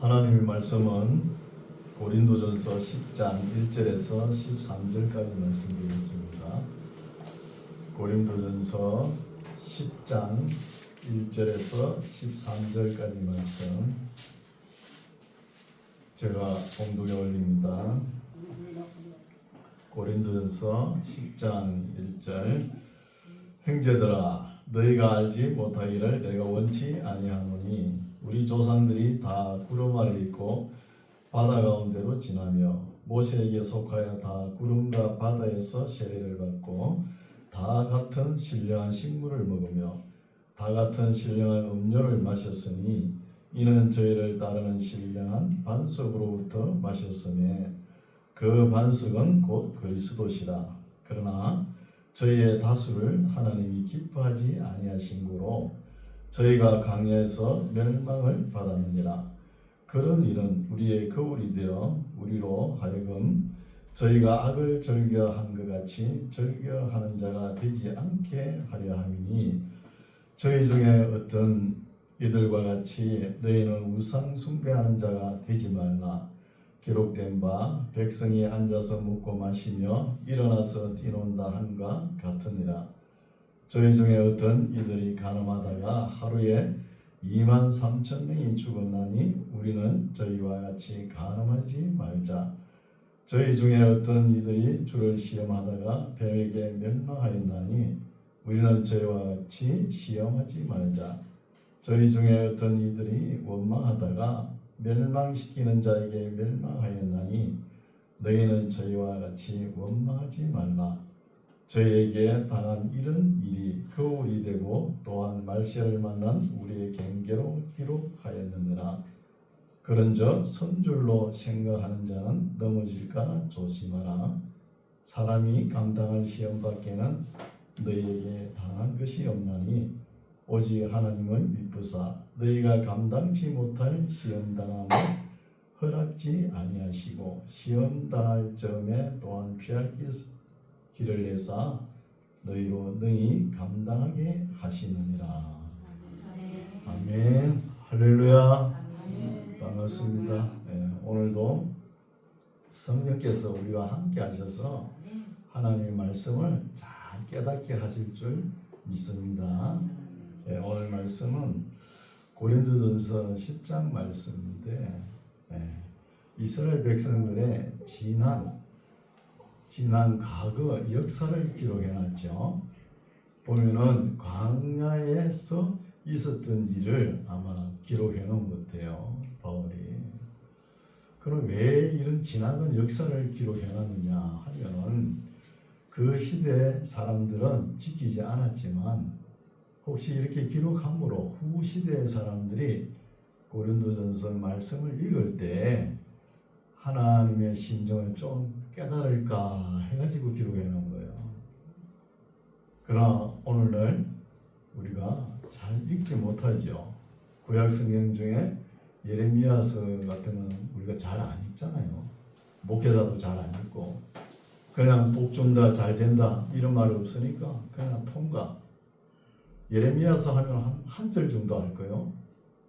하나님의 말씀은 고린도전서 10장 1절에서 13절까지 말씀드리겠습니다. 고린도전서 10장 1절에서 13절까지 말씀 제가 봉독에 올립니다. 고린도전서 10장 1절 형제들아 너희가 알지 못하기를 내가 원치 아니하노니 우리 조상들이 다 구름 아래 있고 바다 가운데로 지나며 모세에게 속하여 다 구름과 바다에서 세례를 받고 다 같은 신령한 식물을 먹으며 다 같은 신령한 음료를 마셨으니 이는 저희를 따르는 신령한 반석으로부터 마셨으며 그 반석은 곧 그리스도시라. 그러나 저희의 다수를 하나님이 기뻐하지 아니하신 고로 저희가 광야에서 멸망을 받았느니라. 그런 일은 우리의 거울이 되어 우리로 하여금 저희가 악을 즐겨한 것 같이 즐겨하는 자가 되지 않게 하려 함이니 저희 중에 어떤 이들과 같이 너희는 우상 숭배하는 자가 되지 말라. 기록된 바 백성이 앉아서 먹고 마시며 일어나서 뛰논다 함과 같으니라. 저희 중에 어떤 이들이 가늠하다가 하루에 23,000명이 죽었나니 우리는 저희와 같이 가늠하지 말자. 저희 중에 어떤 이들이 주를 시험하다가 뱀에게 멸망하였나니 우리는 저희와 같이 시험하지 말자. 저희 중에 어떤 이들이 원망하다가 멸망시키는 자에게 멸망하였나니 너희는 저희와 같이 원망하지 말라. 저희에게 당한 이런 일이 거울이 되고 또한 말세를 만난 우리의 경계로 기록하였느니라. 그런즉 선줄로 생각하는 자는 넘어질까 조심하라. 사람이 감당할 시험밖에는 너희에게 당한 것이 없나니 오직 하나님은 미쁘사 너희가 감당치 못할 시험당함을 허락지 아니하시고 시험당할 점에 또한 피할 길을 내사 너희로 능히 감당하게 하시느니라. 아멘. 할렐루야. 반갑습니다. 오늘도 성령께서 우리와 함께 하셔서 하나님의 말씀을 잘 깨닫게 하실 줄 믿습니다. 오늘 말씀은 고린도전서 10장 말씀인데 이스라엘 백성들의 지난 과거 역사를 기록해놨죠. 보면은 광야에서 있었던 일을 아마 기록해놓은 것 같아요, 바울이. 그럼 왜 이런 지나간 역사를 기록해놨느냐 하면은 그 시대 사람들은 지키지 않았지만 혹시 이렇게 기록함으로 후 시대의 사람들이 고린도전서 말씀을 읽을 때 하나님의 심정을 좀 깨달을까 해가지고 기록해 놓은 거예요. 그러나 오늘날 우리가 잘 읽지 못하죠. 구약 성경 중에 예레미야서 같은 건 우리가 잘 안 읽잖아요. 목회자도 잘 안 읽고 그냥 복 준다 잘 된다 이런 말 없으니까 그냥 통과. 예레미야서 하면 한 절 정도 할 거예요.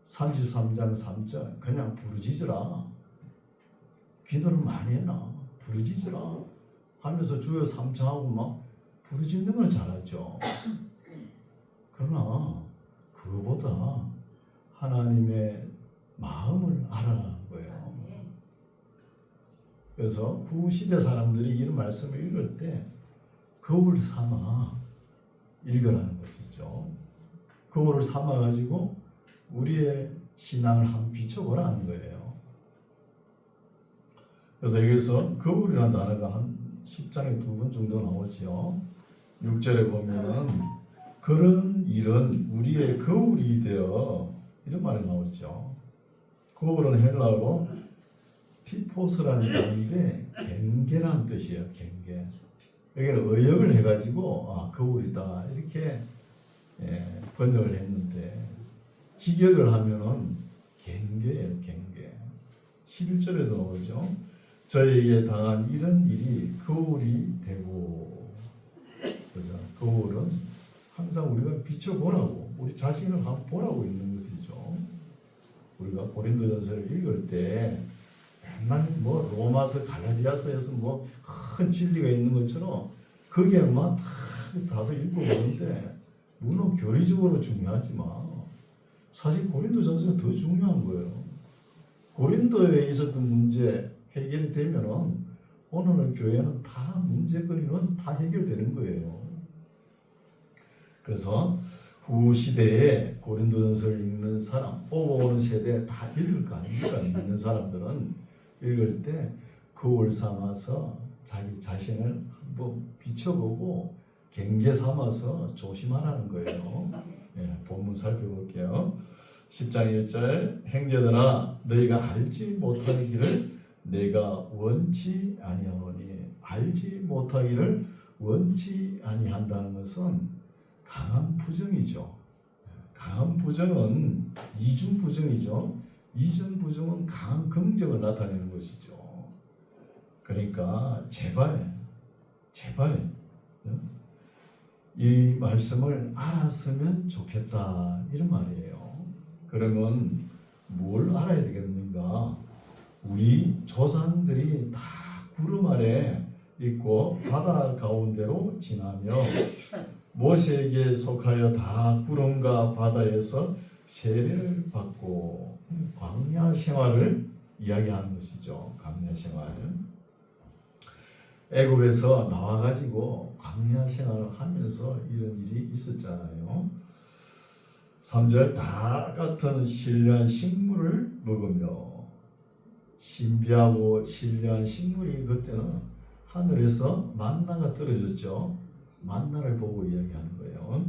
33장 3절 그냥 부르짖으라. 기도를 많이 해라. 부르짖으라 하면서 주여 삼창하고 막 부르짖는 걸 잘하죠. 그러나 그거보다 하나님의 마음을 알아라는 거예요. 그래서 그 시대 사람들이 이런 말씀을 읽을 때 거울 삼아 읽으라는 것이죠. 거울을 삼아가지고 우리의 신앙을 한번 비춰보라는 거예요. 그래서 여기서 거울이라는 단어가 한 10장에 2번 정도 나오죠. 6절에 보면은 그런 일은 우리의 거울이 되어 이런 말이 나오죠. 거울은 헬라어로 티포스라는 단어인데 갱계라는 뜻이에요. 갱계. 여기는 의역을 해가지고 거울이다 이렇게 번역을 했는데 직역을 하면은 갱계예요. 갱계. 11절에도 나오죠. 저에게 당한 이런 일이 거울이 되고. 그래서 거울은 항상 우리가 비춰보라고 우리 자신을 한번 보라고 있는 것이죠. 우리가 고린도전서를 읽을 때 맨날 뭐 로마서 갈라디아서에서 뭐 큰 진리가 있는 것처럼 거기에만 다들 읽어보는데 물론 교리적으로 중요하지만 사실 고린도전서가 더 중요한 거예요. 고린도에 있었던 문제 해결되면은 오늘 교회는 다 문제거리는 다 해결되는 거예요. 그래서 후 시대에 고린도전서를 읽는 사람, 오고 오는 세대에 다 읽을 거 아닙니까? 읽는 사람들은 읽을 때 거울 삼아서 자기 자신을 한번 비춰보고 경계 삼아서 조심하라는 거예요. 본문 살펴볼게요. 10장 1절 형제들아 너희가 알지 못하기를 내가 원치 아니하노니 알지 못하기를 원치 아니한다는 것은 강한 부정이죠. 강한 부정은 이중 부정이죠. 이중 부정은 강한 긍정을 나타내는 것이죠. 그러니까 제발 이 말씀을 알았으면 좋겠다 이런 말이에요. 그러면 뭘 알아야 되겠는가? 우리 조상들이 다 구름 아래 있고 바다 가운데로 지나며 모세에게 속하여 다 구름과 바다에서 세례를 받고 광야 생활을 이야기하는 것이죠. 광야 생활. 애굽에서 나와가지고 광야 생활을 하면서 이런 일이 있었잖아요. 3절 다 같은 신령한 식물을 먹으며 신비하고 신령한 식물이 그때는 하늘에서 만나가 떨어졌죠. 만나를 보고 이야기하는 거예요.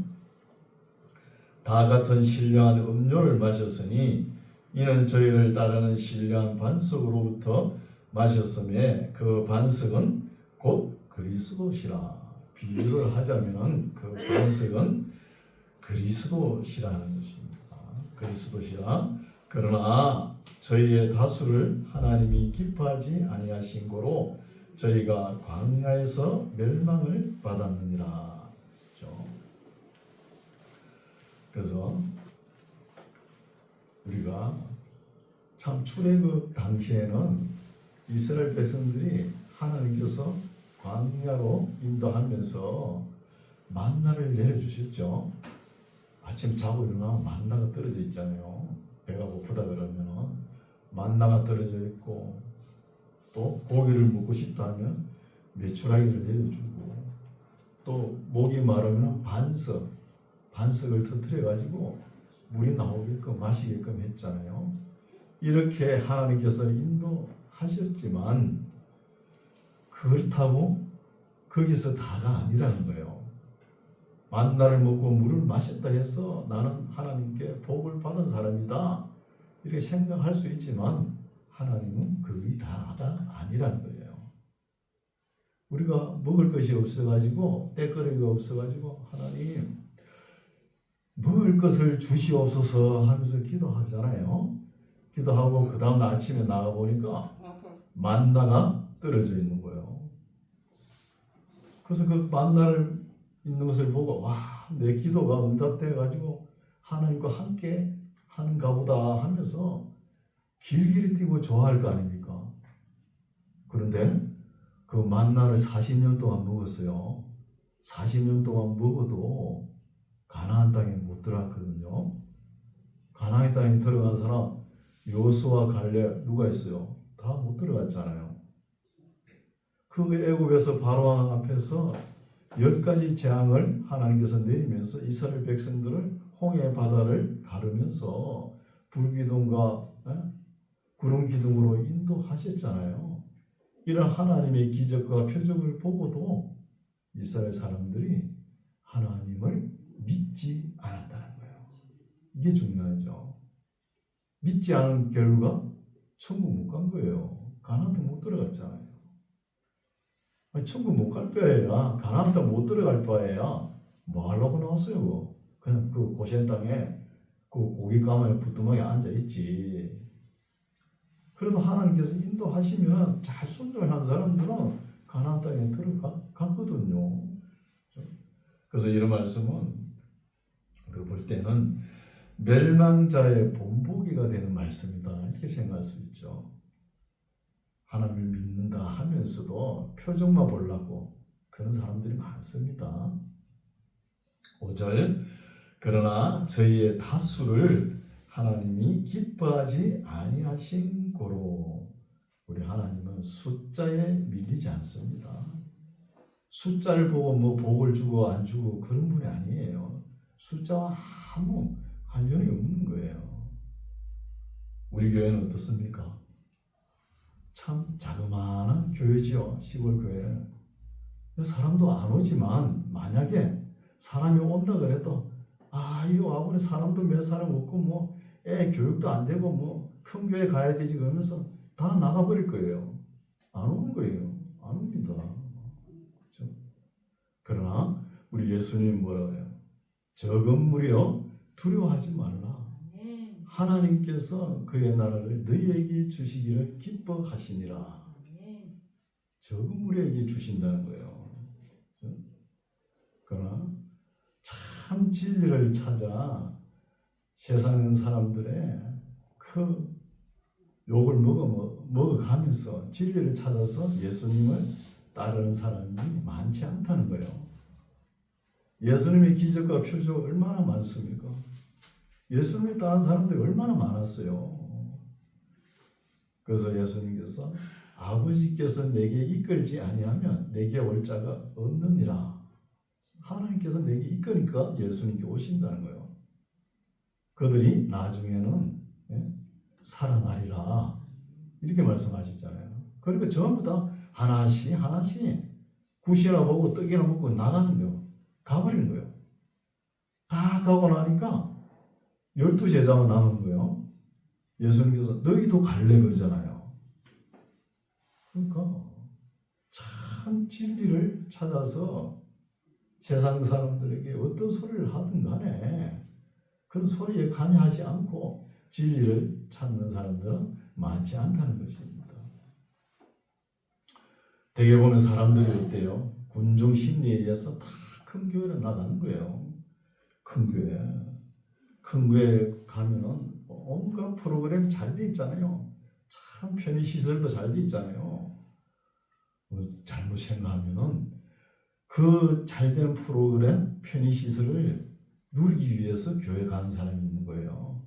다 같은 신령한 음료를 마셨으니 이는 저희를 따르는 신령한 반석으로부터 마셨음에 그 반석은 곧 그리스도시라. 비유를 하자면은 그 반석은 그리스도시라는 것입니다. 그리스도시라. 그러나 저희의 다수를 하나님이 기뻐하지 아니하신 고로 저희가 광야에서 멸망을 받았느니라. 그렇죠? 그래서 우리가 참 출애굽 당시에는 이스라엘 백성들이 하나님께서 광야로 인도하면서 만나를 내려주셨죠. 아침 자고 일어나면 만나가 떨어져 있잖아요. 배가 고프다 그러면 만나가 떨어져 있고 또 고기를 먹고 싶다 하면 메추라기를 내려주고 또 목이 마르면 반석을 터뜨려 가지고 물이 나오게끔 마시게끔 했잖아요. 이렇게 하나님께서 인도하셨지만 그렇다고 거기서 다가 아니라는 거예요. 만나를 먹고 물을 마셨다 해서 나는 하나님께 복을 받은 사람이다 이렇게 생각할 수 있지만 하나님은 그게 다가 아니라는 거예요. 우리가 먹을 것이 없어가지고 때거리가 없어가지고 하나님 먹을 것을 주시옵소서 하면서 기도하잖아요. 기도하고 그 다음 아침에 나가보니까 만나가 떨어져 있는 거예요. 그래서 그 만나를 있는 것을 보고 와, 내 기도가 응답돼가지고 하나님과 함께 하는가 보다 하면서 길길이 뛰고 좋아할 거 아닙니까? 그런데 그 만나를 40년 동안 먹었어요. 40년 동안 먹어도 가나안 땅에 못 들어갔거든요. 가나안 땅에 들어간 사람 여호수아 갈렙 누가 있어요? 다 못 들어갔잖아요. 그 애굽에서 바로왕 앞에서 10가지 재앙을 하나님께서 내리면서 이스라엘 백성들을 홍해 바다를 가르면서 불기둥과 구름 기둥으로 인도하셨잖아요. 이런 하나님의 기적과 표적을 보고도 이스라엘 사람들이 하나님을 믿지 않았다는 거예요. 이게 중요하죠. 믿지 않은 결과 천국 못 간 거예요. 가나안도 못 들어갔잖아요. 천국 못 갈 바에야 가나안 땅 못 들어갈 바에야 뭐 하려고 나왔어요? 그냥 그 고센 땅에 그 고기 가마에 부뚜막에 앉아 있지. 그래도 하나님께서 인도하시면 잘 순종한 사람들은 가나안 땅에 들어갔거든요. 그래서 이런 말씀은 우리가 볼 때는 멸망자의 본보기가 스토리가 되는 말씀이다 이렇게 생각할 수 있죠. 하나님을 믿는다 하면서도 표정만 보려고 그런 사람들이 많습니다. 5절 그러나 저희의 다수를 하나님이 기뻐하지 아니하신 고로. 우리 하나님은 숫자에 밀리지 않습니다. 숫자를 보고 뭐 복을 주고 안 주고 그런 분이 아니에요. 숫자와 아무 관련이 없는 거예요. 우리 교회는 어떻습니까? 참 자그마한 교회지요. 시골 교회는. 사람도 안 오지만 만약에 사람이 온다 그래도 이 와보니 사람도 몇 사람 없고 뭐 애 교육도 안 되고 뭐 큰 교회 가야 되지 그러면서 다 나가버릴 거예요. 안 오는 거예요. 안 옵니다. 그렇죠? 그러나 우리 예수님 뭐라고 해요? 적은 무리여 두려워하지 말라. 하나님께서 그의 나라를 너희에게 주시기를 기뻐하시니라. 적은 무리에게 주신다는 거예요. 그러나 참 진리를 찾아 세상 사람들의 그 욕을 먹어가면서 진리를 찾아서 예수님을 따르는 사람이 많지 않다는 거예요. 예수님의 기적과 표적 얼마나 많습니까? 예수님을 따르는 사람들이 얼마나 많았어요. 그래서 예수님께서 아버지께서 내게 이끌지 아니하면 내게 올 자가 없느니라. 하나님께서 내게 이끄니까 예수님께 오신다는 거예요. 그들이 나중에는 살아나리라 이렇게 말씀하시잖아요. 그러니까 전부 다 하나씩 굿이나 보고 떡이나 먹고 나가는 거예요. 가버리는 거예요. 다 가고 나니까 12제자만 남은 거예요. 예수님께서 너희도 갈래 그러잖아요. 그러니까 참 진리를 찾아서 세상 사람들에게 어떤 소리를 하든 간에 그런 소리에 관여하지 않고 진리를 찾는 사람들은 많지 않다는 것입니다. 대개 보면 사람들이 어때요? 군중 심리에 의해서 다 큰 교회로 나가는 거예요. 큰 교회 가면은 온갖 프로그램 잘 돼 있잖아요. 참 편의시설도 잘 돼 있잖아요. 잘못 생각하면은 그 잘된 프로그램 편의시설을 누리기 위해서 교회 가는 사람이 있는 거예요.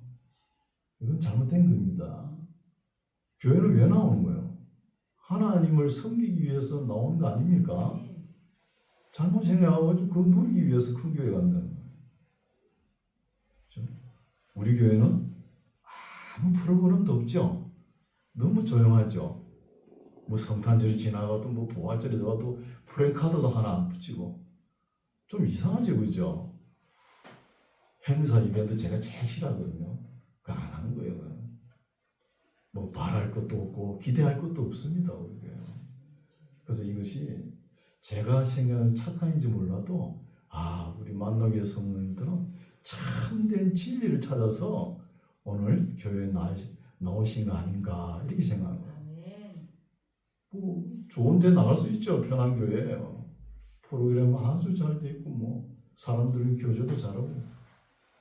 이건 잘못된 겁니다. 교회는 왜 나오는 거예요? 하나님을 섬기기 위해서 나오는 거 아닙니까? 잘못 생각하고 그거 누리기 위해서 큰 교회 간다는 거예요. 그렇죠? 우리 교회는 아무 프로그램도 없죠. 너무 조용하죠. 뭐 성탄절이 지나가도 뭐 부활절이 들어가도 프랜카드도 하나 안 붙이고 좀 이상하지 그죠? 행사 이벤트 제가 제일 싫어하거든요. 그거 안 하는 거예요. 뭐 바랄 것도 없고 기대할 것도 없습니다. 그래서 이것이 제가 생각하는 착한인지 몰라도 우리 만나교회 성도님들은 참된 진리를 찾아서 오늘 교회에 나오신 거 아닌가 이렇게 생각합니다. 뭐 좋은 데 나갈 수 있죠. 편한 교회 프로그램 아주 잘 돼 있고 뭐 사람들이 교제도 잘하고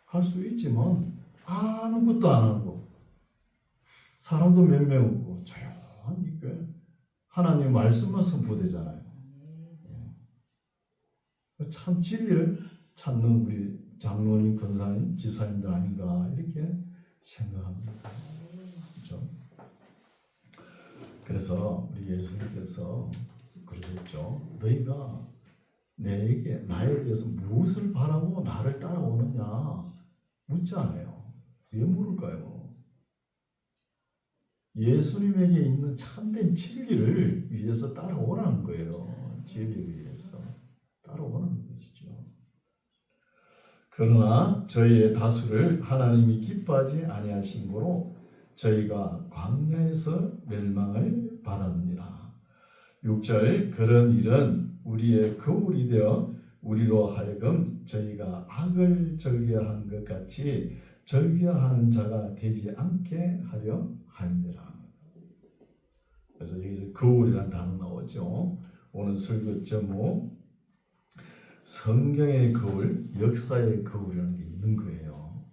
할 수 있지만 아무것도 안 하고 사람도 몇 명 없고 조용한 교회 하나님 말씀만 선포되잖아요. 참 진리를 찾는 우리 장로님, 권사님, 집사님들 아닌가 이렇게 생각합니다. 그렇죠? 그래서 우리 예수님께서 그러셨죠. 너희가 나에 대해서 무엇을 바라고 나를 따라오느냐 묻잖아요. 왜 물을까요? 예수님에게 있는 참된 진리를 위해서 따라오라는 거예요. 진리를 위해서 따라오는 것이죠. 그러나 저희의 다수를 하나님이 기뻐하지 아니하신 고로 저희가 광야에서 멸망을 받았느니라. 6절 그런 일은 우리의 거울이 되어 우리로 하여금 저희가 악을 절개한 것 같이 절개하는 자가 되지 않게 하려 함이니라. 그래서 여기서 거울이라는 단어 나오죠. 오늘 설교 제목 성경의 거울, 역사의 거울이라는 게 있는 거예요.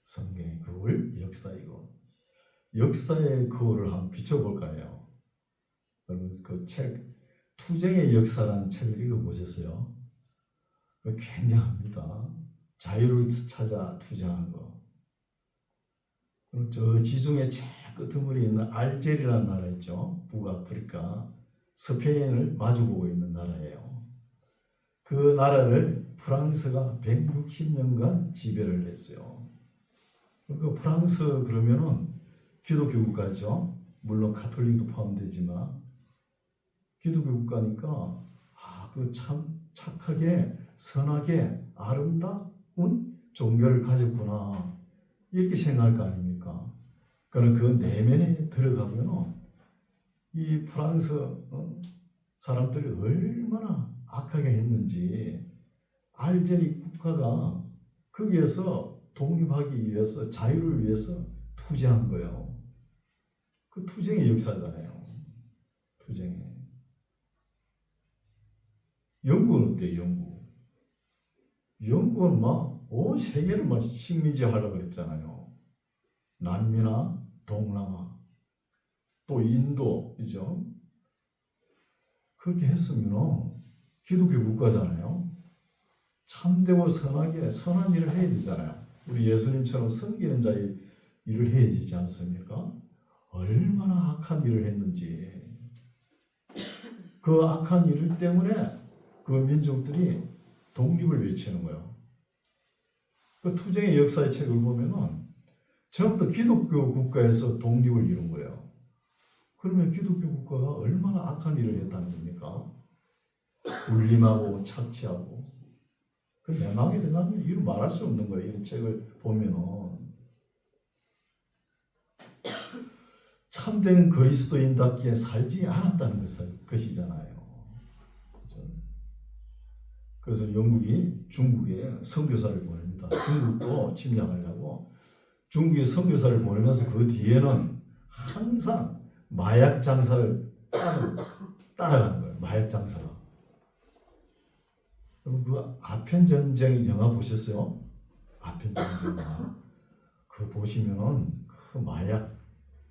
성경의 거울, 역사이고 역사의 거울을 한번 비춰볼까 해요. 여러분 그 책 투쟁의 역사라는 책을 읽어보셨어요? 굉장합니다. 자유를 찾아 투쟁한 거. 그리고 저 지중해 제 끄트머리에 있는 알제리라는 나라 있죠. 북아프리카 스페인을 마주보고 있는 나라예요. 그 나라를 프랑스가 160년간 지배를 했어요. 그 프랑스 그러면은 기독교 국가죠. 물론 가톨릭도 포함되지만 기독교 국가니까 그 참 착하게 선하게 아름다운 종교를 가졌구나 이렇게 생각할 거 아닙니까? 그럼 그 내면에 들어가면 이 프랑스 사람들이 얼마나 악하게 했는지 알제리 국가가 거기에서 독립하기 위해서 자유를 위해서 투쟁한 거예요. 그 투쟁의 역사잖아요. 투쟁의. 영국은 어때요? 영국은 막 온 세계를 막 식민지하려고 그랬잖아요. 남미나 동남아 또 인도이죠. 그렇게 했으면 기독교 국가잖아요. 참되고 선하게 선한 일을 해야 되잖아요. 우리 예수님처럼 섬기는 자의 일을 해야 되지 않습니까? 얼마나 악한 일을 했는지. 그 악한 일 때문에 그 민족들이 독립을 외치는 거예요. 그 투쟁의 역사의 책을 보면은 처음부터 기독교 국가에서 독립을 이룬 거예요. 그러면 기독교 국가가 얼마나 악한 일을 했다는 겁니까? 울림하고 착취하고. 그 내막에 들어가면 이루 말할 수 없는 거예요. 이런 책을 보면은. 참된 그리스도인답게 살지 않았다는 것이잖아요. 그래서 영국이 중국에 선교사를 보냅니다. 중국도 침략하려고 중국에 선교사를 보내면서 그 뒤에는 항상 마약 장사를 따라가는 거예요. 마약 장사가. 그럼 그 아편 전쟁 영화 보셨어요? 아편 전쟁 영화. 그거 보시면은 그 마약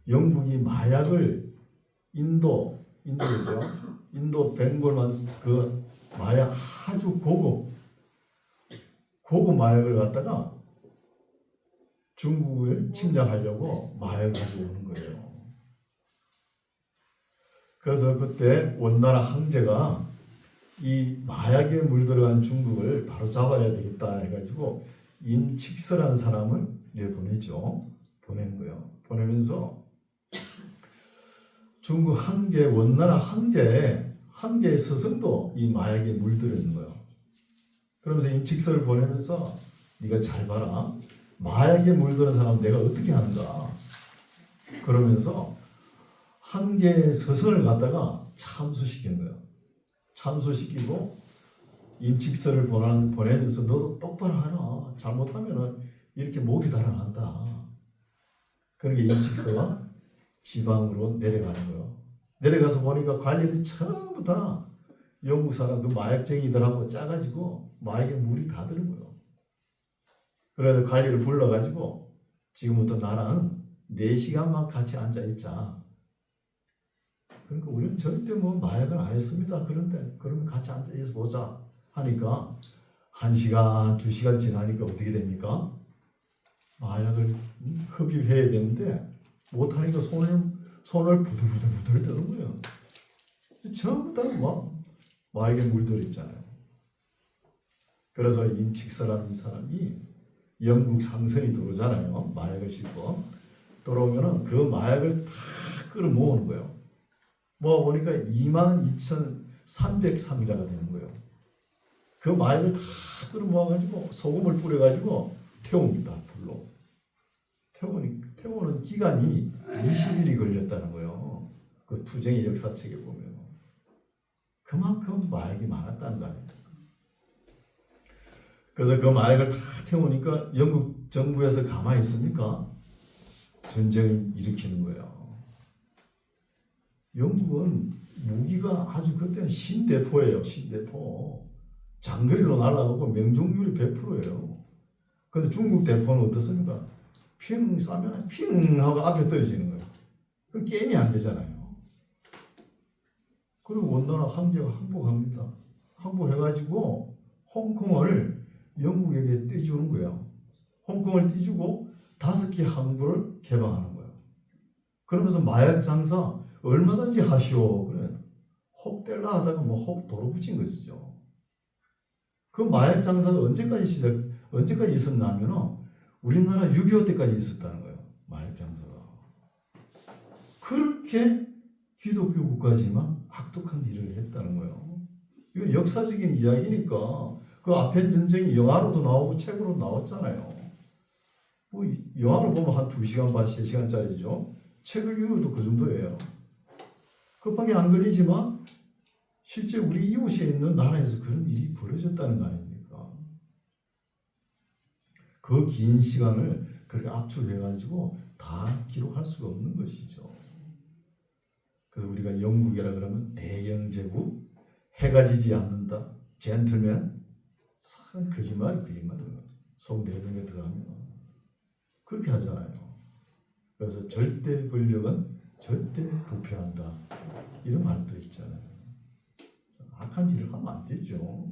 영국이 마약을 인도죠. 인도 벵골만 그 마약 아주 고급 마약을 갖다가 중국을 침략하려고 마약을 가지고 오는 거예요. 그래서 그때 원나라 황제가 이 마약에 물들어간 중국을 바로 잡아야 되겠다 해가지고 임칙서라는 사람을 내보내죠. 보내는 거예요. 보내면서 중국 황제 원나라 황제의 스승도 이 마약에 물들어 있는 거예요. 그러면서 임칙서를 보내면서 네가 잘 봐라. 마약에 물드는 사람 내가 어떻게 하는가. 그러면서 황제의 스승을 갖다가 참수시키는 거예요. 참수시키고 임칙서를 보내면서 너도 똑바로 하라. 잘못하면 이렇게 목이 달아난다. 그러니까 임칙서가 지방으로 내려가는 거예요. 내려가서 보니까 관리들이 전부 다 영국 사람 그 마약쟁이들하고 짜가지고 마약에 물이 다 드는 거예요. 그래서 관리를 불러가지고 지금부터 나랑 4시간만 같이 앉아있자. 그러니까 우리는 절대 뭐 마약을 안 했습니다. 그런데 그러면 같이 앉아있어 보자 하니까 1시간, 2시간 지나니까 어떻게 됩니까? 마약을 흡입해야 되는데 못하니까 손을 부들부들 떠는 거예요. 전부 다 마약에 물들어 있잖아요. 그래서 임칙서라는 사람이 영국 상선이 들어오잖아요. 마약을 싣고 들어오면은 그 마약을 다 끌어 모으는 거예요. 모아보니까 22,300상자가 되는 거예요. 그 마약을 다 끌어 모아가지고 소금을 뿌려가지고 태웁니다. 불로. 태우는 기간이 20일이 걸렸다는 거예요. 그 투쟁의 역사책에 보면. 그만큼 마약이 많았다는 거 아닙니까? 그래서 그 마약을 다 태우니까 영국 정부에서 가만히 있습니까? 전쟁을 일으키는 거예요. 영국은 무기가 아주 그때는 신대포예요. 신대포. 장거리로 날아가고 명중률이 100%예요. 근데 중국 대포는 어떻습니까? 핑 쏴면 핑 하고 앞에 떨어지는 거예요. 그 게임이 안 되잖아요. 그리고 원나라 황제가 항복합니다. 항복해가지고 홍콩을 영국에게 떼주는 거예요. 홍콩을 떼주고 5개 항구를 개방하는 거예요. 그러면서 마약 장사 얼마든지 하시오. 그래. 혹 뗄라 하다가 혹 도로 붙인 것이죠. 그 마약 장사가 언제까지 있었냐면은 우리나라 6.25 때까지 있었다는 거예요. 마약 장사가. 그렇게 기독교 국가지만 악독한 일을 했다는 거예요. 이건 역사적인 이야기니까 그 아펜 전쟁이 영화로도 나오고 책으로 나왔잖아요. 뭐 영화로 보면 한 2시간 반, 3시간짜리죠. 책을 읽어도 그 정도예요. 급하게 안 걸리지만 실제 우리 이웃에 있는 나라에서 그런 일이 벌어졌다는 거 아닙니까? 그 긴 시간을 그렇게 압축해가지고 다 기록할 수가 없는 것이죠. 그래서 우리가 영국이라 그러면 대영제국, 해가 지지 않는다, 젠틀맨, 참 거짓말, 속 4명에 들어가면 그렇게 하잖아요. 그래서 절대 권력은 절대 부패한다, 이런 말도 있잖아요. 악한 일을 하면 안 되죠.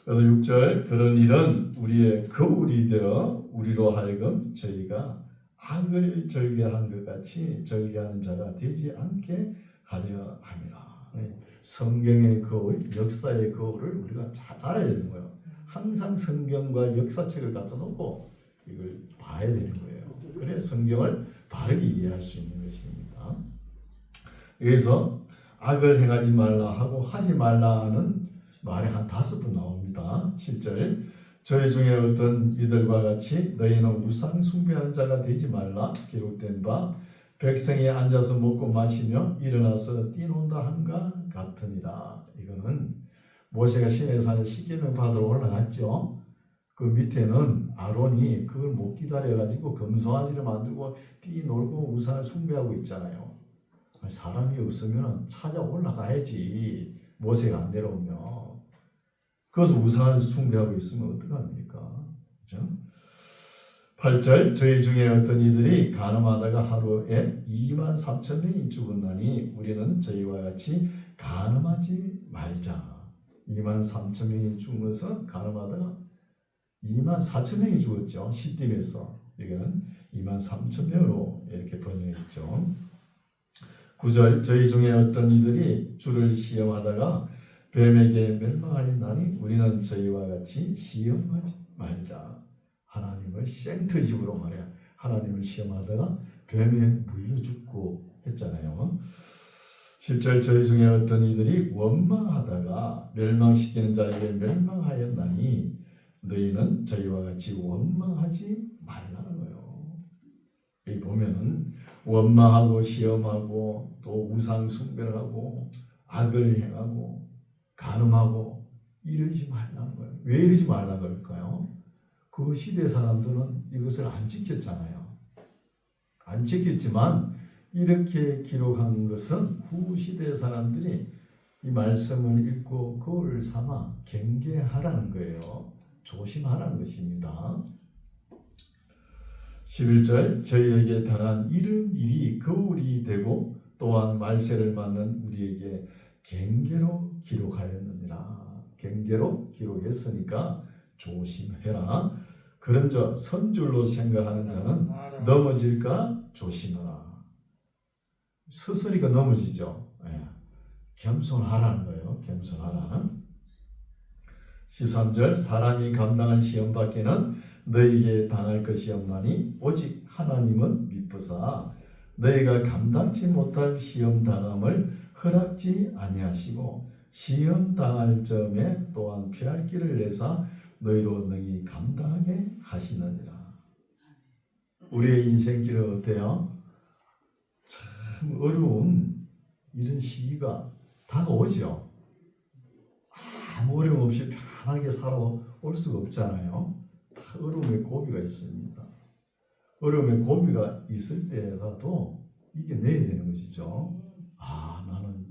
그래서 6절, 그런 일은 우리의 거울이 되어 우리로 하여금 저희가 악을 절개한 것 같이 절개하는 자가 되지 않게 하려 함이라. 성경의 거울, 역사의 거울을 우리가 잘 알아야 되는 거예요. 항상 성경과 역사책을 갖다 놓고 이걸 봐야 되는 거예요. 그래 성경을 바르게 이해할 수 있는 것입니다. 여기서 악을 행하지 말라 하고 하지 말라는 말이 한 5번 나옵니다. 7절, 저희 중에 어떤 이들과 같이 너희는 우상 숭배하는 자가 되지 말라 기록된 바 백성이 앉아서 먹고 마시며 일어나서 뛰논다 한가 같으니라. 이거는 모세가 시내산에 십계명 받으러 올라갔죠. 그 밑에는 아론이 그걸 못 기다려가지고 금송아지를 만들고 뛰놀고 우상을 숭배하고 있잖아요. 사람이 없으면 찾아 올라가야지. 모세가 안 내려오면. 그래서 우상을 숭배하고 있으면 어떡합니까? 그렇죠? 8절, 저희 중에 어떤 이들이 간음하다가 하루에 23,000명이 죽었나니 우리는 저희와 같이 간음하지 말자. 23,000명이 죽은 것은 간음하다가 24,000명이 죽었죠. 시딤에서. 여기는 23,000명으로 이렇게 번역했죠. 9절, 저희 중에 어떤 이들이 주를 시험하다가 뱀에게 멸망하였나니 우리는 저희와 같이 시험하지 말자. 하나님을 생트집으로 말해 하나님을 시험하다가 뱀에 물려 죽고 했잖아요. 10절, 저희 중에 어떤 이들이 원망하다가 멸망시키는 자에게 멸망하였나니 너희는 저희와 같이 원망하지 말라는 거예요. 여기 보면은 원망하고 시험하고 또 우상 숭배를 하고 악을 행하고 간음하고 이러지 말라는 거예요. 왜 이러지 말라는 걸까요? 그 시대 사람들은 이것을 안 지켰잖아요. 안 지켰지만 이렇게 기록한 것은 후 시대 사람들이 이 말씀을 읽고 그걸 삼아 경계하라는 거예요. 조심하라는 것입니다. 11절, 저희에게 당한 이런 일이 거울이 되고 또한 말세를 맞는 우리에게 경계로 기록하였느니라. 경계로 기록했으니까 조심해라. 그런저 선줄로 생각하는 자는 넘어질까 조심하라. 스스리가 넘어지죠. 겸손하라는 거예요. 겸손하라. 13절, 사람이 감당할 시험 밖에는 너희에게 당할 것이 없나니 오직 하나님은 미쁘사 너희가 감당치 못할 시험 당함을 허락지 아니하시고 시험 당할 점에 또한 피할 길을 내사 너희로 능히 감당하게 하시느니라. 우리의 인생길은 어때요? 참 어려운 이런 시기가 다가오죠. 아무 어려움 없이 편하게 살아올 수가 없잖아요. 다 어려움의 고비가 있습니다. 어려움의 고비가 있을 때라도 이겨내야 되는 것이죠. 나는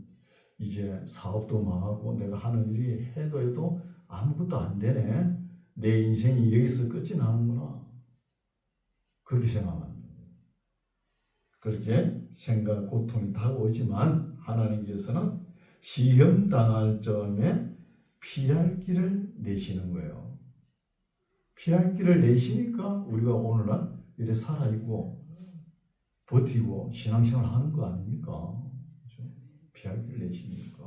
이제 사업도 망하고 내가 하는 일이 해도 아무것도 안 되네. 내 인생이 여기서 끝이 나는구나. 그렇게 생각하면 안 됩니다. 그렇게 생각, 고통이 다가오지만 하나님께서는 시험 당할 점에 피할 길을 내시는 거예요. 피할 길을 내시니까 우리가 오늘날 이래 살아있고 버티고 신앙생활 하는 거 아닙니까? 그렇죠? 피할 길을 내시니까.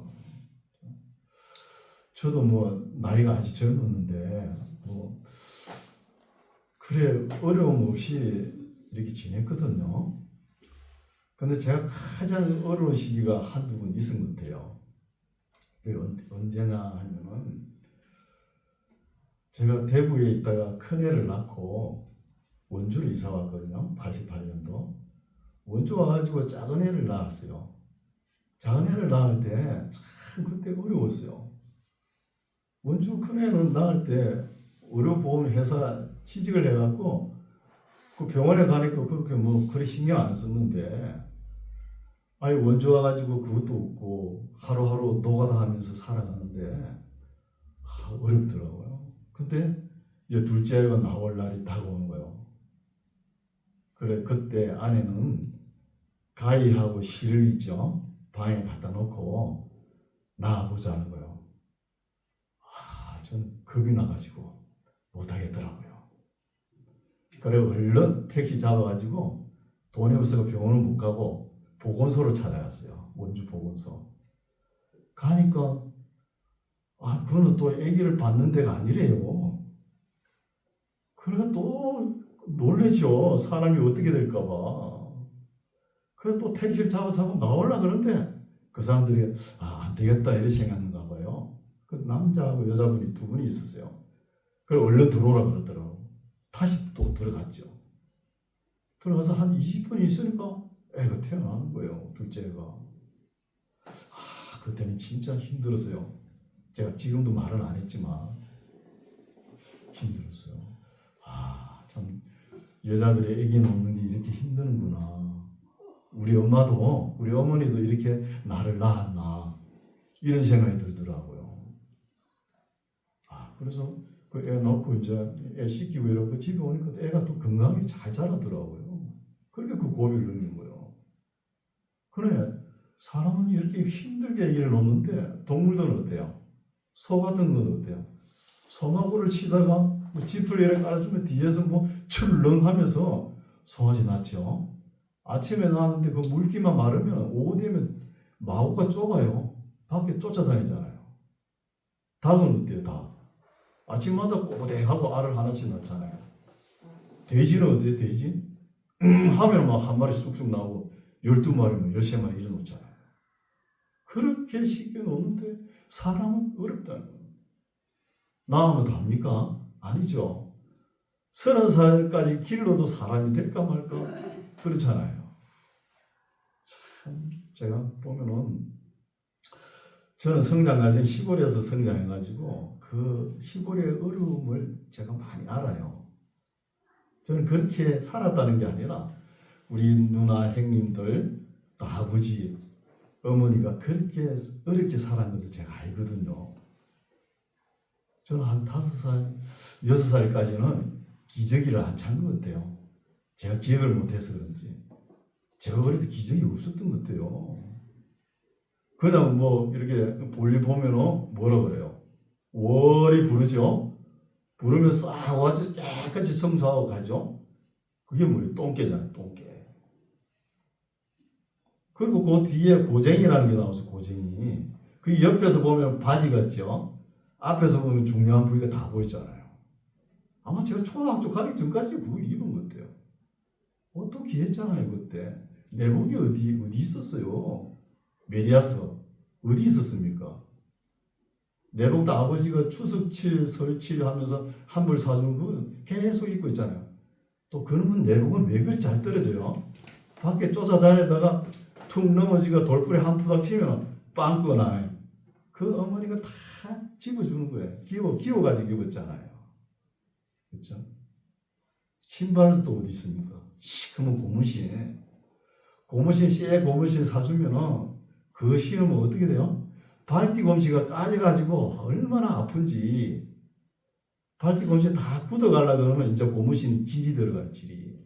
저도 뭐 나이가 아직 젊었는데 뭐 그래 어려움 없이 이렇게 지냈거든요. 근데 제가 가장 어려운 시기가 한두 번 있은 것 같아요. 그게 언제냐 하면은 제가 대구에 있다가 큰애를 낳고 원주로 이사 왔거든요. 88년도. 원주 와가지고 작은 애를 낳았어요. 작은 애를 낳을 때 참 그때 어려웠어요. 원주 큰애는 낳을 때 의료보험회사 취직을 해갖고 그 병원에 가니까 그렇게 뭐 그리 신경 안 썼는데 아니 원주 와가지고 그것도 없고 하루하루 노가다 하면서 살아가는데 어렵더라고요. 근데 이제 둘째 아이가 나올 날이 다가오는 거예요. 그래 그때 아내는 가위하고 실을 있죠. 방에 갖다 놓고 나와보자는 거예요. 전 겁이 나가지고 못하겠더라고요. 그래 얼른 택시 잡아가지고 돈이 없어서 병원을 못 가고 보건소로 찾아갔어요. 원주 보건소. 가니까 그거는 또 아기를 받는 데가 아니래요. 그러니까 또 놀래죠. 사람이 어떻게 될까 봐. 그래서 또 택시를 잡아서 나오려고 그러는데 그 사람들이 안 되겠다 이렇게 생각하는가 봐요. 그 남자하고 여자분이 두 분이 있었어요. 그래 얼른 들어오라 그러더라고. 다시 또 들어갔죠. 들어가서 한 20분 있으니까 애가 태어나는 거예요. 둘째가. 그때는 진짜 힘들었어요. 제가 지금도 말은 안 했지만 힘들었어요. 참 여자들이 애기 놓는 게 이렇게 힘드는구나. 우리 엄마도 우리 어머니도 이렇게 나를 낳았나 이런 생각이 들더라고요. 그래서 그 애 낳고 이제 애 씻기고 이러고 집에 오니까 애가 또 건강하게 잘 자라더라고요. 그렇게 그 고비를 넘는 거예요. 그래 사람은 이렇게 힘들게 애기를 놓는데 동물들은 어때요? 소 같은 건 어때요? 송아구를 치다가 뭐 짚을 이렇게 깔아주면 뒤에서 뭐 출렁하면서 송아지 낳죠. 아침에 나왔는데 그 물기만 마르면 오후 되면 마구가 좁아요. 밖에 쫓아다니잖아요. 닭은 어때요? 닭. 아침마다 꼬대하고 알을 하나씩 낳잖아요. 돼지는 어때요? 돼지? 하면 막 한 마리 쑥쑥 나오고 12마리면 13마리 이래 놓잖아요. 그렇게 쉽게 놓는데 사람은 어렵다는 거예요. 나오면 답니까? 아니죠. 30살까지 길러도 사람이 될까 말까? 그렇잖아요. 참 제가 보면은 저는 성장가신 시골에서 성장해가지고 그 시골의 어려움을 제가 많이 알아요. 저는 그렇게 살았다는 게 아니라 우리 누나 형님들 또 아버지 어머니가 그렇게 어렵게 살아온 것을 제가 알거든요. 저는 한 5살, 6살까지는 기저귀를 안 찬 것 같아요. 제가 기억을 못해서 그런지. 제가 어릴 때 기저귀 없었던 것 같아요. 그냥 뭐 이렇게 볼일 보면은 뭐라 그래요? 월이 부르죠? 부르면 싹 와서 깨끗이 청소하고 가죠? 그게 뭐예요? 똥개잖아요, 똥개. 그리고 그 뒤에 고쟁이라는 게 나와서 고쟁이. 그 옆에서 보면 바지 같죠? 앞에서 보면 중요한 부위가 다 보이잖아요. 아마 제가 초등학교 가기 전까지 그거 입은 것 같아요. 어떻게 했잖아요, 그때. 내복이 어디 있었어요? 메리아스. 어디 있었습니까? 내복도 아버지가 추석칠, 설칠 하면서 한벌 사준 거 계속 입고 있잖아요. 또 그놈은 내복은 왜 그리 잘 떨어져요? 밖에 쫓아다니다가 툭 넘어지가 돌불에 한 푸닥 치면 빵꾸 나요. 그 어머니가 다 집어주는 거예요. 기워가지고 입었잖아요. 그렇죠? 신발은 또 어디 있습니까? 시커먼 고무신. 새 고무신 사주면은 그거 신으면 어떻게 돼요? 발뒤꿈치가 까져가지고 얼마나 아픈지. 발뒤꿈치 다 굳어가려고 그러면 이제 고무신 질이 들어갈 질이.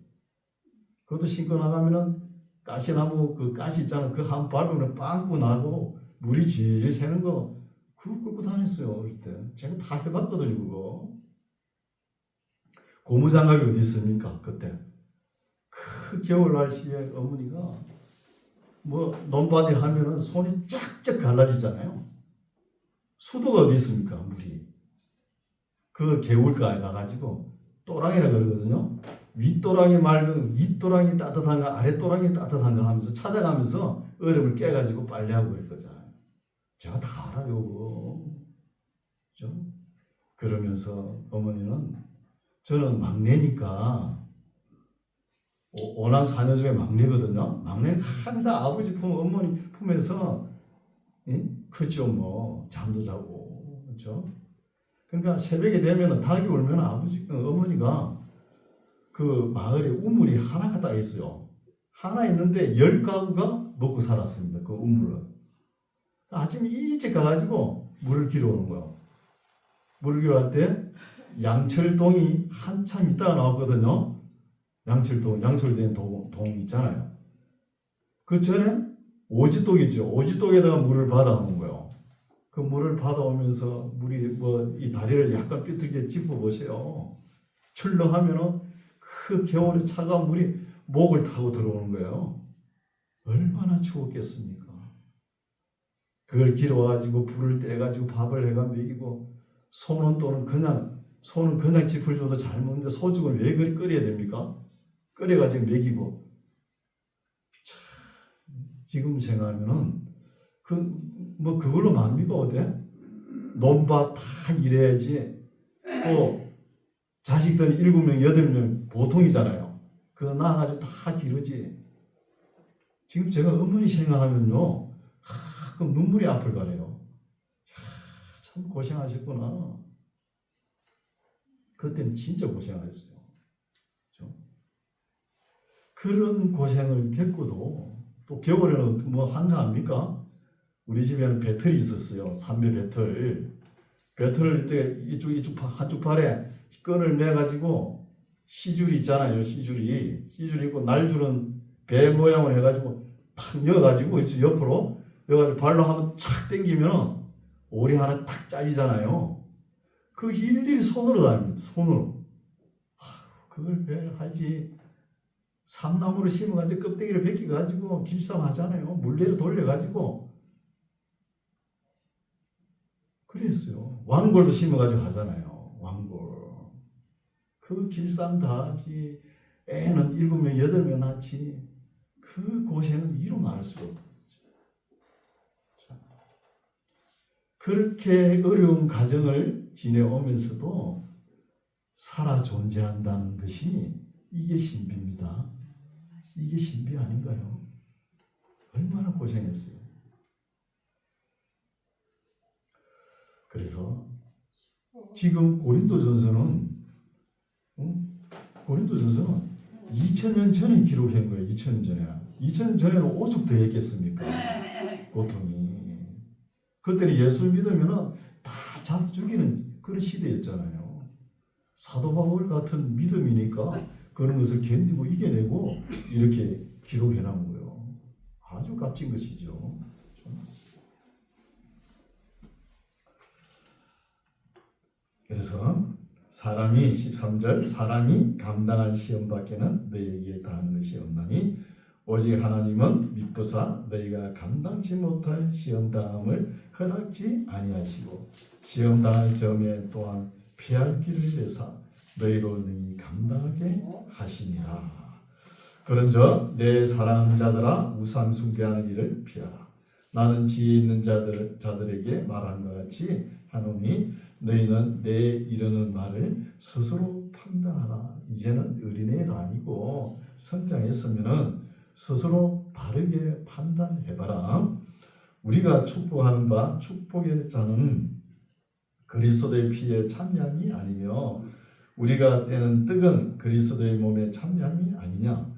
그것도 신고 나가면은 가시나무 그 가시 있잖아. 그 한 밟으면 빵꾸 나고 물이 질질 새는 거 그거 끌고 다녔어요. 어릴 때. 제가 다 해봤거든요. 그거. 고무장갑이 어디 있습니까? 그때. 그 겨울 날씨에 어머니가 뭐 논바디 하면은 손이 쫙쫙 갈라지잖아요. 수도가 어디 있습니까? 물이. 그 개울가에 가가지고 또랑이라 그러거든요. 윗도랑이 맑은 윗도랑이 따뜻한가 아랫도랑이 따뜻한가 하면서 찾아가면서 얼음을 깨가지고 빨래하고 그랬거든요. 제가 다 알아요. 그죠? 그러면서 어머니는 저는 막내니까 오남 사녀 중에 막내거든요. 막내는 항상 아버지 품, 어머니 품에서 크죠. 뭐 잠도 자고 그렇죠. 그러니까 새벽에 되면 닭이 울면 어머니가 그 마을에 우물이 하나가 딱 있어요. 하나 있는데 10가구가 먹고 살았습니다. 그 우물을. 아침 일찍 가가지고 물을 길어 오는 거예요. 물을 길어 할 때 양철동이 한참 있다가 나왔거든요. 양철된 동 있잖아요. 그 전에 오지독 있죠. 오지독에다가 물을 받아오는 거예요. 그 물을 받아오면서 물이 뭐 이 다리를 약간 삐뚤게 짚어보세요. 출렁하면은 그 겨울에 차가운 물이 목을 타고 들어오는 거예요. 얼마나 추웠겠습니까? 그걸 길어가지고 불을 떼가지고 밥을 해가 먹이고 소는 그냥 짚을 줘도 잘 먹는데 소죽을 왜 그리 끓여야 됩니까? 끓여가지고 먹이고. 지금 생각하면은 뭐 그걸로 맙니까 어디? 논밭 다 일해야지. 또 자식들이 7명, 8명 보통이잖아요. 그거 낳아가지고 다 기르지. 지금 제가 어머니 생각하면요. 가끔 눈물이 앞을 가네요. 참 고생하셨구나. 그때는 진짜 고생하셨어요. 그렇죠? 그런 고생을 겪고도 또 겨울에는 뭐 한가합니까? 우리 집에는 배틀이 있었어요. 삼배 배틀. 배틀을 때 이쪽 한쪽 팔에 끈을 매가지고 시줄이 있잖아요. 시줄이 있고 날줄은 배 모양을 해가지고 탁 여가지고 옆으로 여가지고 발로 한번 착 당기면 오리 하나 탁 짜지잖아요. 그 일일이 손으로 다닙니다. 손으로. 그걸 배 하지. 삼나무를 심어가지고 껍데기를 벗겨가지고 길쌈하잖아요. 물레를 돌려가지고 그랬어요. 왕골도 심어가지고 하잖아요. 왕골. 그 길쌈 다 하지. 애는 7명, 8명 낳지. 그 고생은 이루 말할 수가 없죠. 그렇게 어려운 가정을 지내오면서도 살아 존재한다는 것이 이게 신비입니다. 이게 신비 아닌가요? 얼마나 고생했어요. 그래서 지금 고린도전서는 2000년 전에 기록한 거예요. 2000년 전에. 2000년 전에는 오죽 더 했겠습니까? 고통이. 그때는 예수 믿으면 다 잡 죽이는 그런 시대였잖아요. 사도 바울 같은 믿음이니까 그런 것을 견디고 이겨내고 이렇게 기록해 놓은 거예요. 아주 값진 것이죠. 그래서 13절 사람이 감당할 시험 밖에는 너희에게 다한 것이 없나니 오직 하나님은 미쁘사 너희가 감당치 못할 시험당함을 허락지 아니하시고 시험당할 점에 또한 피할 길을 내사 너희로 능히 감당하게 하시니라. 그런즉 내 사랑하는 자들아 우상 숭배하는 일을 피하라. 나는 지혜 있는 자들에게 말한 것 같이 하노니 너희는 내 이르는 말을 스스로 판단하라. 이제는 어린애도 아니고 성장했으면은 스스로 바르게 판단해봐라. 우리가 축복하는 바 축복의 자는 그리스도의 피에 참여함이 아니며 우리가 떼는 떡은 그리스도의 몸에 참여함이 아니냐.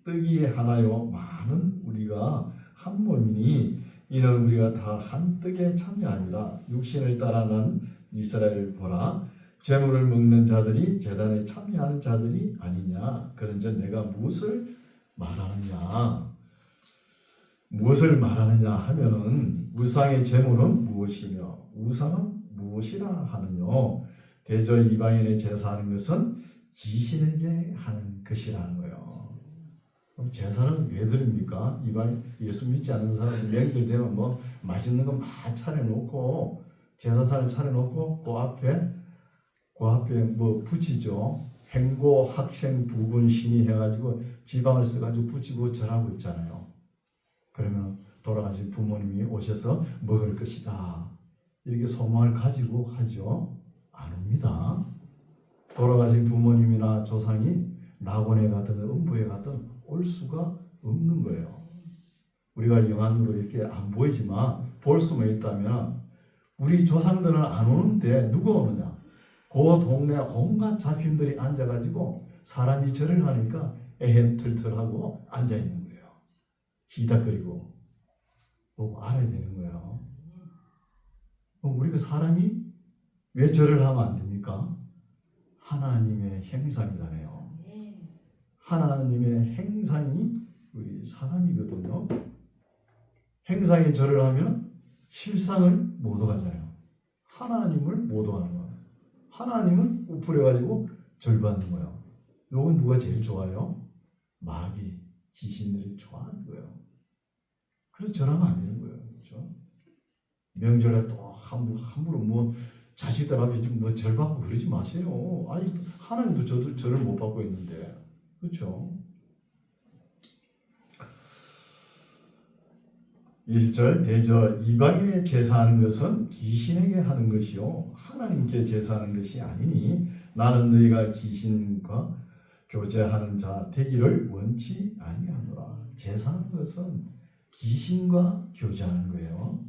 떡이 하나요 많은 우리가 한 몸이니 이는 우리가 다 한 떡에 참여하니라. 육신을 따라 난 이스라엘을 보라. 제물을 먹는 자들이 제단에 참여하는 자들이 아니냐. 그런즉 내가 무엇을 말하느냐? 무엇을 말하느냐 하면은 우상의 제물은 무엇이며 우상은 무엇이라 하느뇨? 대저 이방인의 제사하는 것은 귀신에게 하는 것이라는 거예요. 그럼 제사는 왜 드립니까? 이방 예수 믿지 않는 사람 명절 되면 뭐 맛있는 거 막 차려놓고 제사상을 차려놓고 그 앞에 뭐 붙이죠. 행고 학생 부군 신이 해가지고 지방을 써가지고 붙이고 절하고 있잖아요. 그러면 돌아가신 부모님이 오셔서 먹을 것이다 이렇게 소망을 가지고 하죠. 안 옵니다. 돌아가신 부모님이나 조상이 낙원에 가든 음부에 가든 올 수가 없는 거예요. 우리가 영안으로 이렇게 안 보이지만 볼 수만 있다면 우리 조상들은 안 오는데 누가 오느냐? 그 동네 온갖 잡힘들이 앉아가지고 사람이 절을 하니까 애햄틀틀하고 앉아있는 거예요. 희닥거리고 보고 알아야 되는 거예요. 그럼 우리가 사람이 왜 절을 하면 안 됩니까? 하나님의 행상이잖아요. 하나님의 행상이 우리 사람이거든요. 행상에 절을 하면 실상을 못 오가잖아요. 하나님을 못 오가는 거예요. 하나님은 우풀해가지고 절받는 거예요. 요건 누가 제일 좋아요? 마귀, 귀신들이 좋아하는 거예요. 그래서 절하면 안 되는 거예요. 그렇죠? 명절에 또 함부로 뭐 자식들 앞에 뭐 절받고 그러지 마세요. 아니 하나님도 절을 못 받고 있는데. 그렇죠? 20절 대저 이방인의 제사하는 것은 귀신에게 하는 것이요 하나님께 제사하는 것이 아니니 나는 너희가 귀신과 교제하는 자 되기를 원치 아니하노라. 제사하는 것은 귀신과 교제하는 거예요.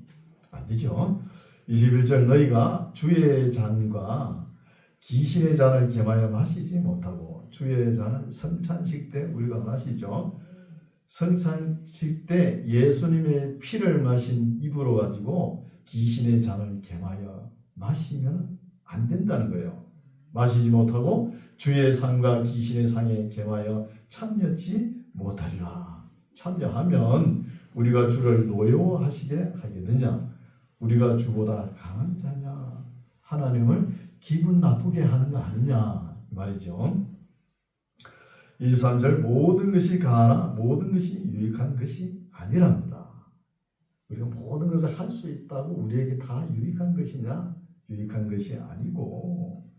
안 되죠? 21절 너희가 주의 잔과 귀신의 잔을 겸하여 마시지 못하고 주의 잔은 성찬식 때 우리가 마시죠. 성찬식 때 예수님의 피를 마신 입으로 가지고 귀신의 잔을 겸하여 마시면 안 된다는 거예요. 마시지 못하고 주의 상과 귀신의 상에 겸하여 참여치 못하리라. 참여하면 우리가 주를 노여워하시게 하겠느냐? 우리가 주보다 강한 자냐? 하나님을 기분 나쁘게 하는 거 아니냐? 말이죠. 23절 모든 것이 가하나 모든 것이 유익한 것이 아니랍니다. 우리가 모든 것을 할 수 있다고 우리에게 다 유익한 것이냐? 유익한 것이 아니고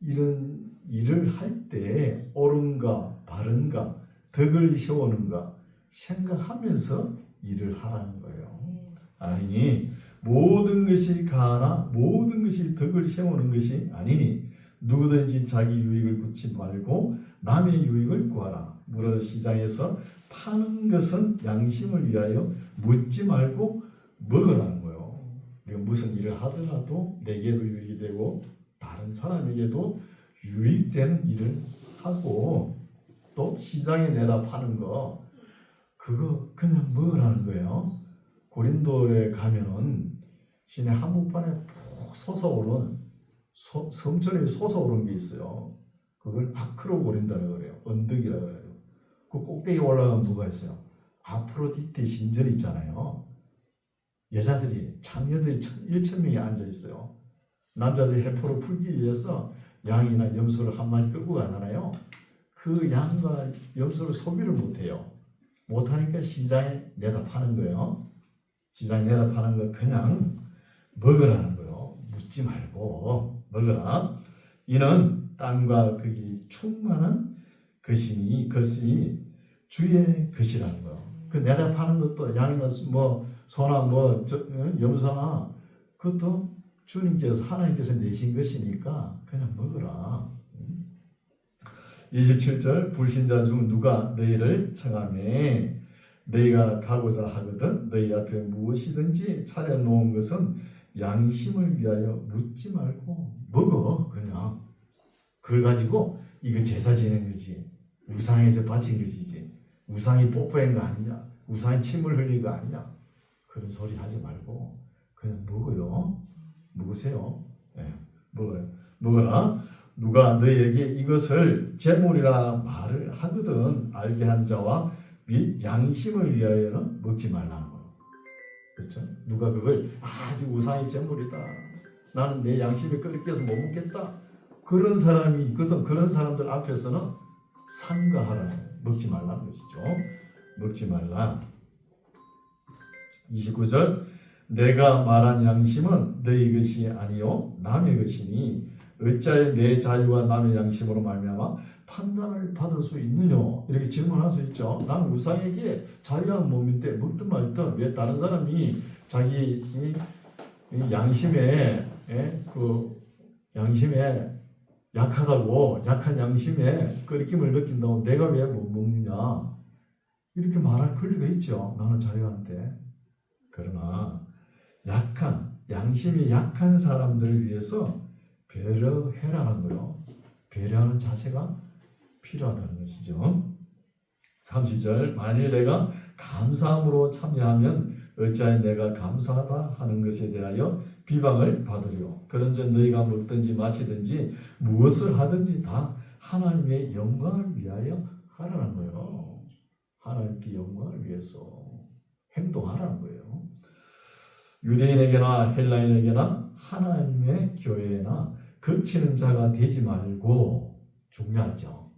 이런 일을 할 때 옳은가 바른가 덕을 세우는가 생각하면서 일을 하라는 거예요. 아니 모든 것이 가하나 모든 것이 덕을 세우는 것이 아니니 누구든지 자기 유익을 묻지 말고 남의 유익을 구하라. 무릇 시장에서 파는 것은 양심을 위하여 묻지 말고 먹으라는 거예요. 우리가 무슨 일을 하더라도 내게도 유익이 되고 다른 사람에게도 유익되는 일을 하고 또 시장에 내다 파는 거 그거 그냥 먹으라는 거예요. 고린도에 가면은 시내 한복판에 푹 솟아오른 성전에 솟아오른 게 있어요. 그걸 아크로고린다라고 그래요. 언덕이라고 그래요. 그 꼭대기에 올라가면 누가 있어요? 아프로디테 신전 있잖아요. 여자들이 창녀들이 1,000명이 앉아 있어요. 남자들이 해포를 풀기 위해서 양이나 염소를 한 마리 끌고 가잖아요. 그 양과 염소를 소비를 못해요. 못하니까 시장에 내다 파는 거예요. 시장에 내다 파는 거 그냥 먹으라는 거예요. 묻지 말고 먹으라. 이는 땅과 거기 충만한 것이 주의 것이라는 거예요. 그 내다 파는 것도 양이나 뭐 소나 뭐 염소나 그것도 주님께서 하나님께서 내신 것이니까 그냥 먹으라. 27절 불신자 중 누가 너희를 청하매 너희가 가고자 하거든 너희 앞에 무엇이든지 차려놓은 것은 양심을 위하여 묻지 말고 먹어. 그냥 그걸 가지고 이거 제사 지낸 거지 우상에서 바친 것이지 우상이 뽀뽀한 거 아니냐 우상이 침을 흘린 거 아니냐 그런 소리 하지 말고 그냥 먹어요. 먹으세요. 네, 먹어요. 먹어라. 누가 너에게 이것을 재물이라 말을 하거든 알게 한 자와 양심을 위하여는 먹지 말라는 거예요. 그렇죠? 누가 그걸 아주 우상이 재물이다. 나는 내 양심에 끓여서 못 먹겠다. 그런 사람이 있거든. 그런 사람들 앞에서는 삼가하라는 거예요. 먹지 말라는 것이죠. 먹지 말라. 29절 내가 말한 양심은 너희 것이 아니요 남의 것이니 어찌하여 내 자유와 남의 양심으로 말미암아 판단을 받을 수 있느냐 이렇게 질문할 수 있죠. 나는 우상에게 자유한 몸인데 먹든 말든 왜 다른 사람이 자기 양심에 그 양심에 약하다고 약한 양심에 끓김을 느낀다고 내가 왜 못 먹느냐 이렇게 말할 권리가 있죠. 나는 자유한데. 그러나 약한 양심이 약한 사람들을 위해서 배려해라는 거요. 배려하는 자세가 필요하다는 것이죠. 30절 만일 내가 감사함으로 참여하면 어찌하여 내가 감사하다 하는 것에 대하여 비방을 받으려. 그런즉 너희가 먹든지 마시든지 무엇을 하든지 다 하나님의 영광을 위하여 하라는 거예요. 하나님께 영광을 위해서 행동하라는 거예요. 유대인에게나 헬라인에게나 하나님의 교회나 거치는 자가 되지 말고 중요하죠.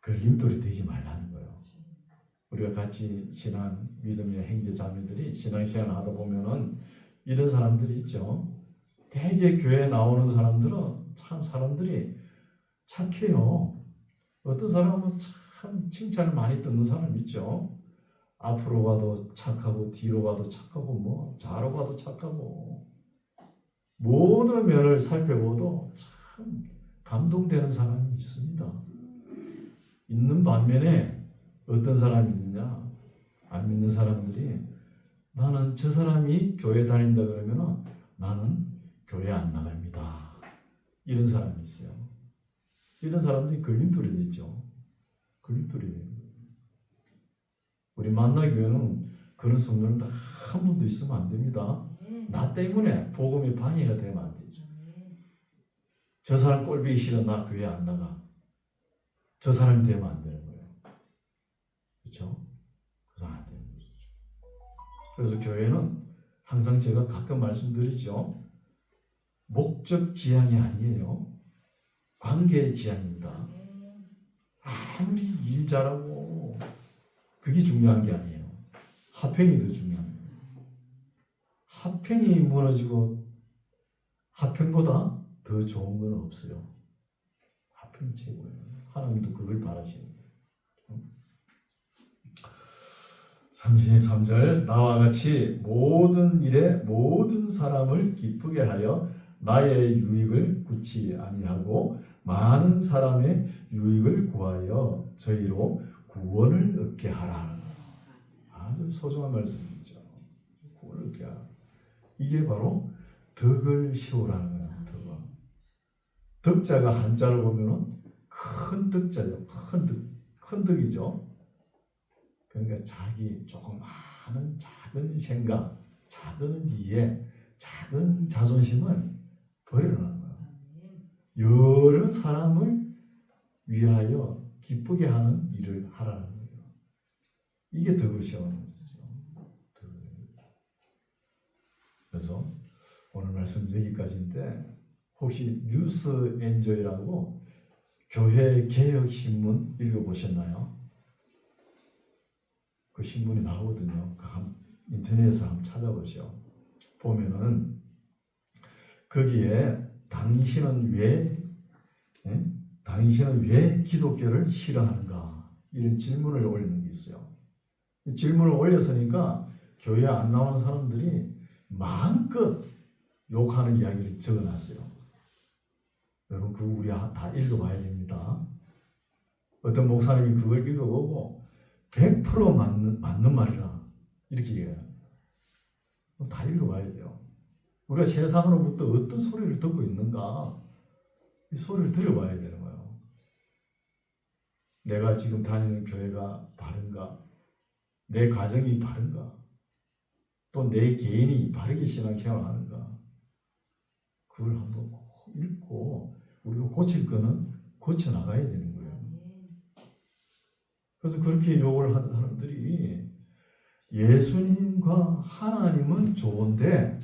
걸림돌이 되지 말라는 거예요. 우리가 같이 신앙 믿음의 형제 자매들이 신앙생활 하다 보면은 이런 사람들이 있죠. 대개 교회 나오는 사람들은 참 사람들이 착해요. 어떤 사람은 참 칭찬을 많이 듣는 사람 있죠. 앞으로 가도 착하고 뒤로 가도 착하고 뭐 좌로 가도 착하고 모든 면을 살펴봐도 참 감동되는 사람이 있습니다. 있는 반면에 어떤 사람이 있느냐 안 믿는 사람들이 나는 저 사람이 교회 다닌다 그러면 나는 교회 안 나갑니다. 이런 사람이 있어요. 이런 사람들이 걸림돌이 되죠. 걸림돌이 돼요. 우리 만나교회는 그런 성도는 다 한 분도 있으면 안 됩니다. 나 때문에 복음이 방해가 되면 안 되죠. 저 사람 꼴보기 싫어 나 교회 안 나가. 저 사람이 되면 안 되는 거예요. 그렇죠? 그래서 안 되는 것이죠. 그래서 교회는 항상 제가 가끔 말씀드리죠. 목적 지향이 아니에요. 관계 지향입니다. 아무리 일 잘하고 그게 중요한 게 아니에요. 화평이 더 중요한 거예요. 화평이 무너지고 화평보다 더 좋은 건 없어요. 화평이 최고예요. 하나님도 그걸 바라시는 거예요. 33절 나와 같이 모든 일에 모든 사람을 기쁘게 하여 나의 유익을 굳이 아니하고 많은 사람의 유익을 구하여 저희로 구원을 얻게 하라는 아주 소중한 말씀이죠. 구원을 얻게 하라. 이게 바로 덕을 세우라는 거예요. 덕자가 한자로 보면은 큰 덕자죠. 큰 덕이죠. 그러니까 자기 조그마한 작은 생각, 작은 이해, 작은 자존심을 버리라는 거예요. 여러 사람을 위하여 기쁘게 하는 일을 하라는 거예요. 이게 덕을 세우는 것이죠. 그래서 오늘 말씀 여기까지인데 혹시 뉴스 엔조이라고 교회 개혁 신문 읽어보셨나요? 그 신문이 나오거든요. 인터넷에서 한번 찾아보세요. 보면은 거기에 당신은 왜 기독교를 싫어하는가? 이런 질문을 올리는 게 있어요. 이 질문을 올렸으니까 교회 안 나오는 사람들이 마음껏 욕하는 이야기를 적어놨어요. 여러분 그거 우리 다 읽어봐야 됩니다. 어떤 목사님이 그걸 읽어보고 100% 맞는 말이라 이렇게 얘기해요. 다 읽어봐야 돼요. 우리가 세상으로부터 어떤 소리를 듣고 있는가 이 소리를 들어봐야 되는 거예요. 내가 지금 다니는 교회가 바른가? 내 가정이 바른가? 또 내 개인이 바르게 신앙생활을 하는가? 그걸 한번 읽고 우리가 고칠 거는 고쳐 나가야 되는 거예요. 그래서 그렇게 욕을 하는 사람들이 예수님과 하나님은 좋은데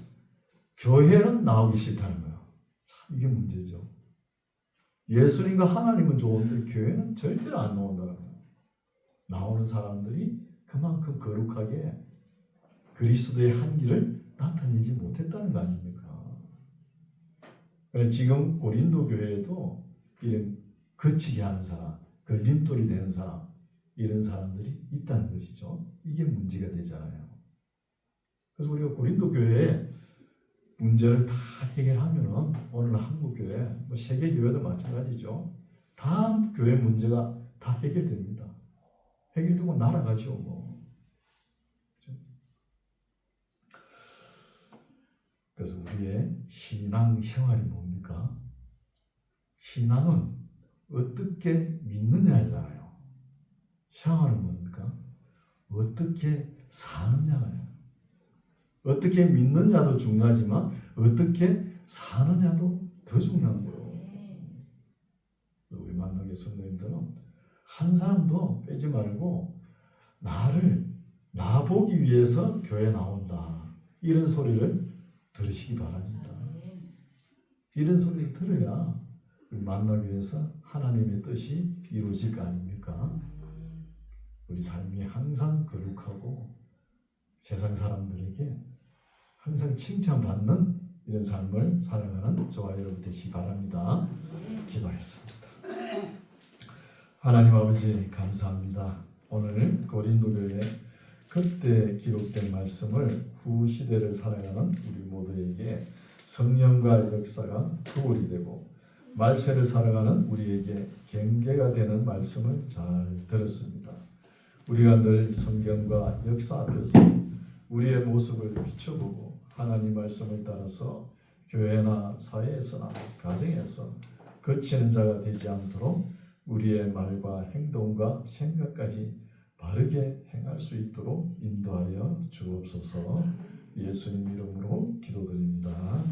교회는 나오기 싫다는 거예요. 참 이게 문제죠. 예수님과 하나님은 좋은데 교회는 절대로 안 나온다는 거예요. 나오는 사람들이 그만큼 거룩하게 그리스도의 한기를 나타내지 못했다는 거 아닙니까? 그래서 지금 고린도 교회에도 이런 거치게 하는 사람, 걸림돌이 되는 사람, 이런 사람들이 있다는 것이죠. 이게 문제가 되잖아요. 그래서 우리가 고린도 교회에 문제를 다 해결하면은 오늘 한국 교회, 뭐 세계 교회도 마찬가지죠. 다 교회 문제가 다 해결됩니다. 해결되고 날아가죠, 뭐. 그래서 우리의 신앙 생활이 뭡니까? 신앙은 어떻게 믿느냐잖아요. 생활은 뭡니까? 어떻게 사느냐예요. 어떻게 믿느냐도 중요하지만 어떻게 사느냐도 더 중요한 거예요. 우리 만나게 성도님들은 한 사람도 빼지 말고 나 보기 위해서 교회 나온다. 이런 소리를 들으시기 바랍니다. 이런 소리를 들어야 우리 만나기 위해서 하나님의 뜻이 이루어질 거 아닙니까? 우리 삶이 항상 거룩하고 세상 사람들에게 항상 칭찬받는 이런 삶을 살아가는 저와 여러분 되시기 바랍니다. 기도하겠습니다. 하나님 아버지 감사합니다. 오늘 고린도 교회 그때 기록된 말씀을 후 시대를 살아가는 우리 모두에게 성령과 역사가 도울이 되고 말세를 살아가는 우리에게 경계가 되는 말씀을 잘 들었습니다. 우리가 늘 성경과 역사 앞에서 우리의 모습을 비춰보고 하나님 말씀을 따라서 교회나 사회에서나 가정에서 거치는 자가 되지 않도록 우리의 말과 행동과 생각까지 바르게 행할 수 있도록 인도하여 주옵소서. 예수님 이름으로 기도드립니다.